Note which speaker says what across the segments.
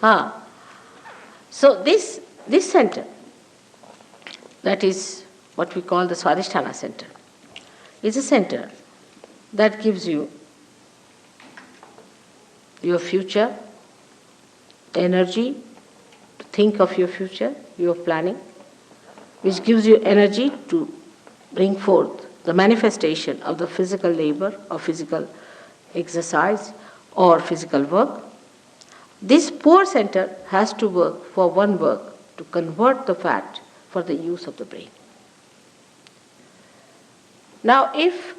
Speaker 1: Ah. So this center, that is what we call the Swadhisthana center, is a center that gives you your future energy, to think of your future, your planning, which gives you energy to bring forth the manifestation of the physical labor or physical exercise or physical work. This poor center has to work for one work, to convert the fat for the use of the brain. Now, if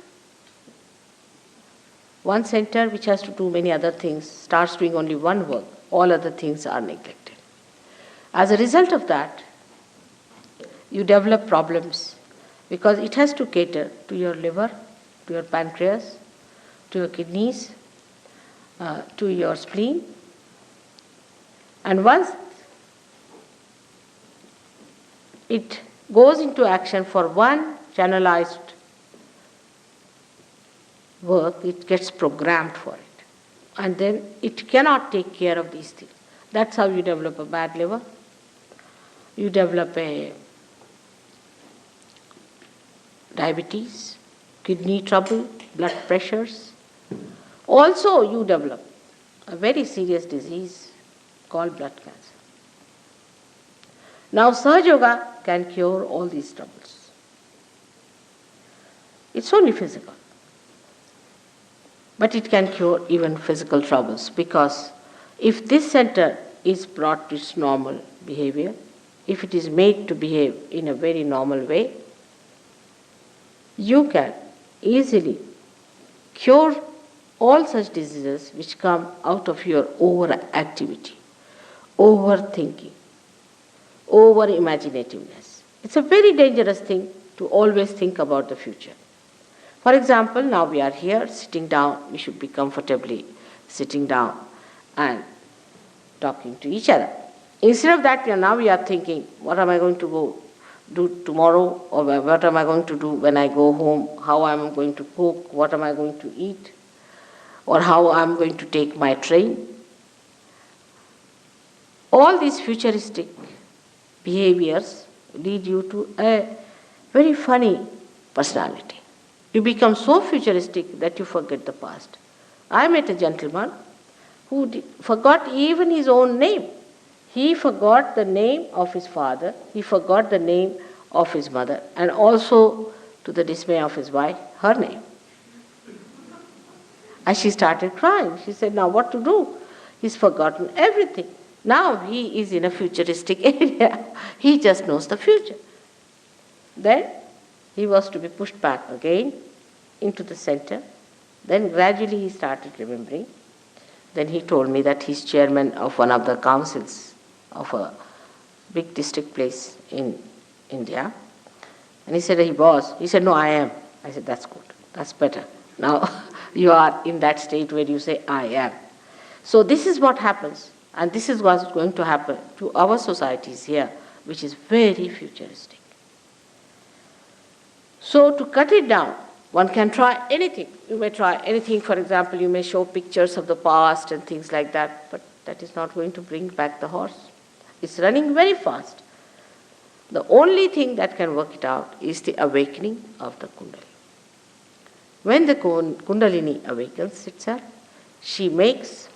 Speaker 1: one center which has to do many other things starts doing only one work, all other things are neglected. As a result of that, you develop problems because it has to cater to your liver, to your pancreas, to your kidneys, to your spleen. And once it goes into action for one channelized work, it gets programmed for it. And then it cannot take care of these things. That's how you develop a bad liver. You develop a diabetes, kidney trouble, blood pressures. Also, you develop a very serious disease called blood cancer. Now, Sahaja Yoga can cure all these troubles. It's only physical. But it can cure even physical troubles, because if this center is brought to its normal behavior, if it is made to behave in a very normal way, you can easily cure all such diseases which come out of your overactivity, overthinking, over-imaginativeness. It's a very dangerous thing to always think about the future. For example, now we are here sitting down, we should be comfortably sitting down and talking to each other. Instead of that, we are thinking, what am I going to go do tomorrow, or what am I going to do when I go home, how am I going to cook, what am I going to eat, or how I am going to take my train. All these futuristic behaviors lead you to a very funny personality. You become so futuristic that you forget the past. I met a gentleman who forgot even his own name. He forgot the name of his father, he forgot the name of his mother, and also, to the dismay of his wife, her name. And she started crying. She said, now what to do? He's forgotten everything. Now he is in a futuristic area. He just knows the future. Then he was to be pushed back again into the center. Then gradually he started remembering. Then he told me that he's chairman of one of the councils of a big district place in India. And he said, he was. He said, no, I am. I said, that's good. That's better. Now you are in that state where you say, I am. So this is what happens. And this is what's going to happen to our societies here, which is very futuristic. So to cut it down, one can try anything. You may try anything. For example, you may show pictures of the past and things like that, but that is not going to bring back the horse. It's running very fast. The only thing that can work it out is the awakening of the Kundalini. When the Kundalini awakens itself, she makes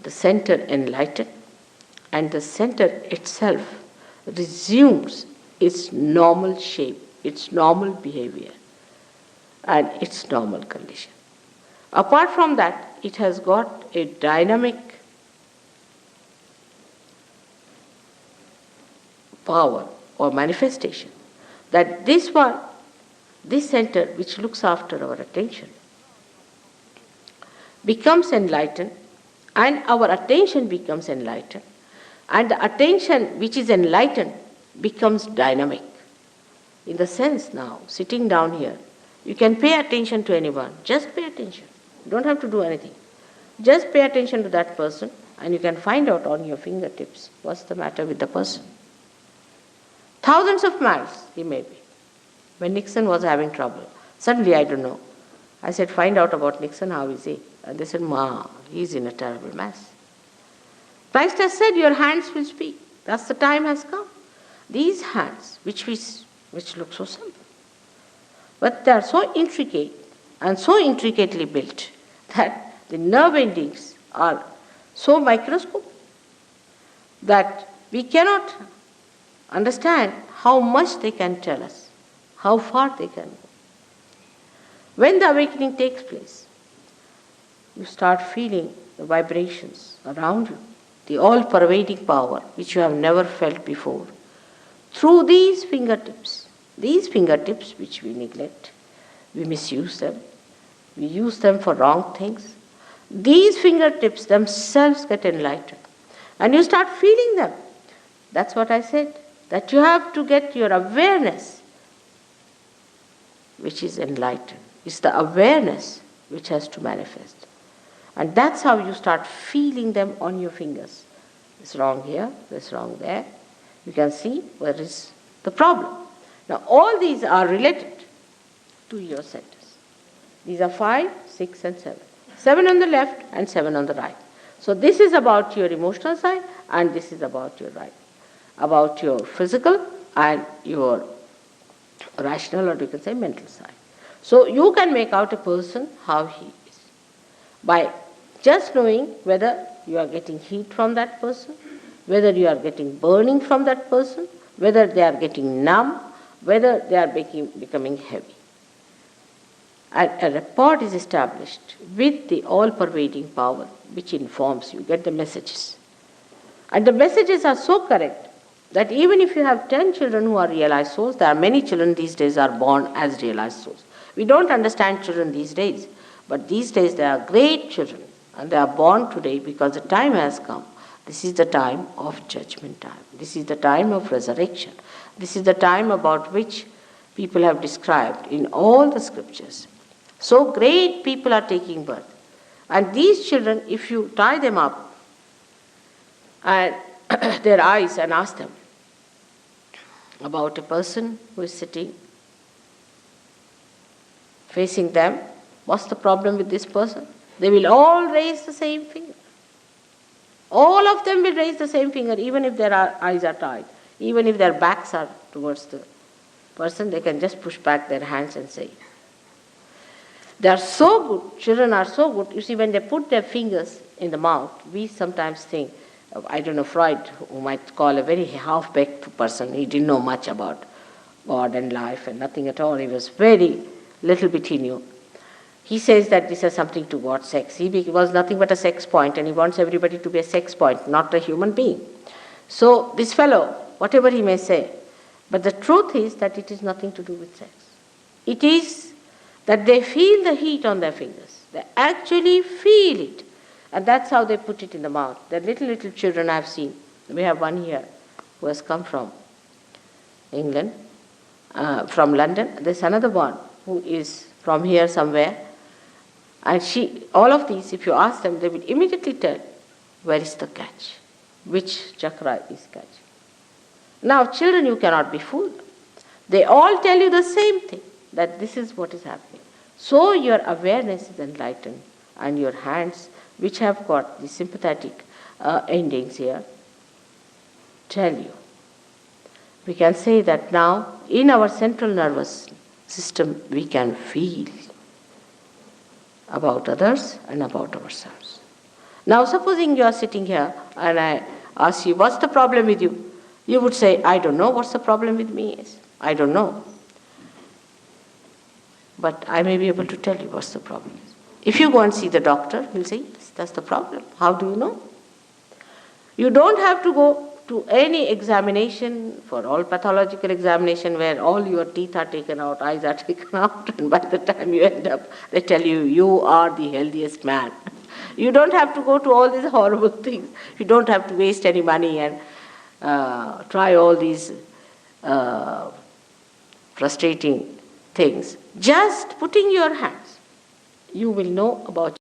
Speaker 1: the center enlighten, and the center itself resumes its normal shape, its normal behavior, and its normal condition. Apart from that, it has got a dynamic power or manifestation that this center which looks after our attention becomes enlightened, and our attention becomes enlightened, and the attention which is enlightened becomes dynamic. In the sense now, sitting down here, you can pay attention to anyone. Just pay attention. You don't have to do anything. Just pay attention to that person, and you can find out on your fingertips what's the matter with the person. Thousands of miles he may be. When Nixon was having trouble, suddenly, I don't know, I said, find out about Nixon, how is he? And they said, Ma, he's in a terrible mess. Christ has said, your hands will speak. Thus the time has come. These hands, which look so simple, but they are so intricate and so intricately built that the nerve endings are so microscopic that we cannot understand how much they can tell us, how far they can go. When the awakening takes place, you start feeling the vibrations around you, the all-pervading power which you have never felt before. Through these fingertips which we neglect, we misuse them, we use them for wrong things. These fingertips themselves get enlightened. And you start feeling them. That's what I said, that you have to get your awareness, which is enlightened. It's the awareness which has to manifest. And that's how you start feeling them on your fingers. It's wrong here, it's wrong there. You can see where is the problem. Now all these are related to your centers. These are 5, 6 and 7. 7 on the left and 7 on the right. So this is about your emotional side and this is about your right. About your physical and your rational, or you can say mental side. So you can make out a person how he is by just knowing whether you are getting heat from that person, whether you are getting burning from that person, whether they are getting numb, whether they are becoming heavy. And a rapport is established with the all-pervading power which informs you, get the messages. And the messages are so correct that even if you have 10 children who are realized souls, there are many children these days are born as realized souls. We don't understand children these days, but these days they are great children and they are born today because the time has come. This is the time of judgment time. This is the time of resurrection. This is the time about which people have described in all the scriptures. So great people are taking birth. And these children, if you tie them up and their eyes and ask them about a person who is sitting facing them, what's the problem with this person? They will all raise the same finger. All of them will raise the same finger, even if their eyes are tied. Even if their backs are towards the person, they can just push back their hands and say. They are so good, children are so good. You see, when they put their fingers in the mouth, we sometimes think, I don't know, Freud, who might call a very half-baked person, he didn't know much about God and life and nothing at all. He was very little bit he knew. He says that this has something to God, sex. He was nothing but a sex point, and he wants everybody to be a sex point, not a human being. So this fellow, whatever he may say, but the truth is that it is nothing to do with sex. It is that they feel the heat on their fingers. They actually feel it. And that's how they put it in the mouth. The little children I've seen. We have one here who has come from England, from London. There's another one who is from here somewhere. And all of these, if you ask them, they will immediately tell, where is the catch? Which chakra is catching? Now, children, you cannot be fooled. They all tell you the same thing, that this is what is happening. So your awareness is enlightened, and your hands, which have got the sympathetic endings here, tell you. We can say that now, in our central nervous system, we can feel about others and about ourselves. Now, supposing you are sitting here and I ask you, what's the problem with you? You would say, I don't know what's the problem with me is. I don't know. But I may be able to tell you what's the problem is. If you go and see the doctor, he'll say, yes, that's the problem. How do you know? You don't have to go to any examination, for all pathological examination where all your teeth are taken out, eyes are taken out, and by the time you end up, they tell you, you are the healthiest man. You don't have to go to all these horrible things. You don't have to waste any money and try all these frustrating things. Just putting your hands, you will know about